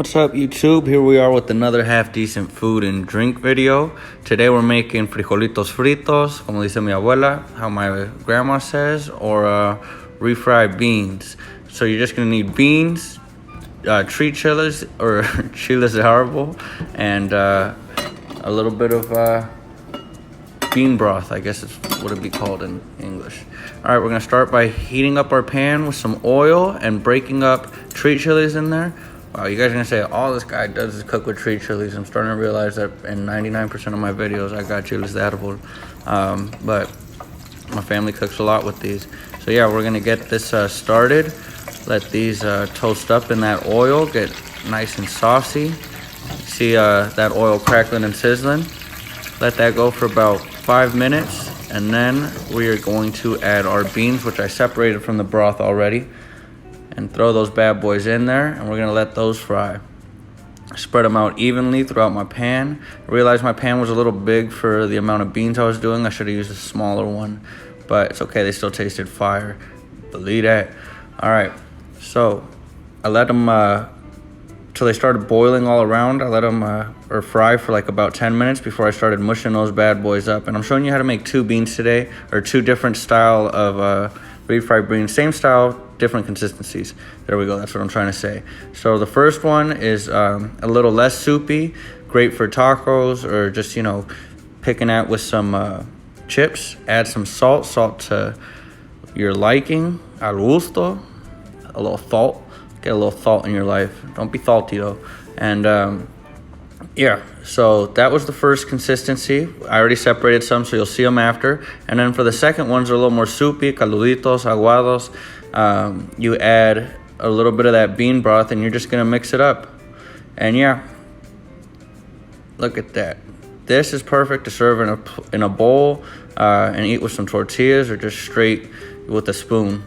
What's up, YouTube? Here we are with another half-decent food and drink video. Today we're making frijolitos fritos, como dice mi abuela, how my grandma says, or refried beans. So you're just gonna need beans, tree chiles, or chiles de árbol, and a little bit of bean broth, I guess is what it'd be called in English. All right, we're gonna start by heating up our pan with some oil and breaking up tree chiles in there. Wow, you guys are gonna say all this guy does is cook with tree chiles. I'm starting to realize that in 99% of my videos I got chiles de árbol, but my family cooks a lot with these. So yeah, we're gonna get this started. Let these toast up in that oil, get nice and saucy. See that oil crackling and sizzling. Let that go for about 5 minutes, and then we are going to add our beans, which I separated from the broth already, and throw those bad boys in there, and we're gonna let those fry. Spread them out evenly throughout my pan. I realized my pan was a little big for the amount of beans I was doing. I should have used a smaller one, but it's okay, they still tasted fire. Believe that. All right, so I let them till they started boiling all around. I let them or fry for like about 10 minutes before I started mushing those bad boys up. And I'm showing you how to make two beans today, or two different style of refried beans. Same style, different consistencies. There we go, that's what I'm trying to say. So the first one is a little less soupy, great for tacos, or just, you know, picking at with some chips. Add some salt to your liking, al gusto, a little salt. Get a little salt in your life. Don't be salty though. And yeah, so that was the first consistency. I already separated some, so you'll see them after. And then for the second ones, are a little more soupy, caluditos, aguados. You add a little bit of that bean broth, and you're just gonna mix it up. And yeah, look at that. This is perfect to serve in a bowl and eat with some tortillas, or just straight with a spoon.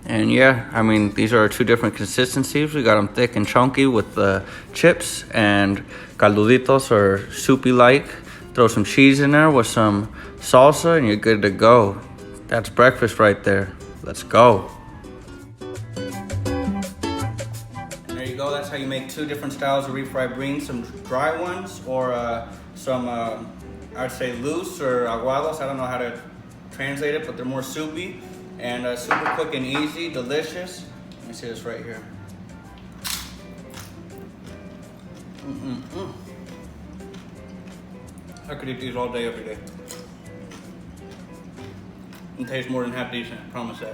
And yeah, I mean, these are our two different consistencies. We got them thick and chunky with the chips, and calduditos, or soupy-like. Throw some cheese in there with some salsa, and you're good to go. That's breakfast right there. Let's go. And there you go. That's how you make two different styles of refried beans. Some dry ones, or some, I'd say loose, or aguados. I don't know how to translate it, but they're more soupy. And super quick and easy, delicious. Let me see this right here. I could eat these all day, every day. It tastes more than half decent, I promise that.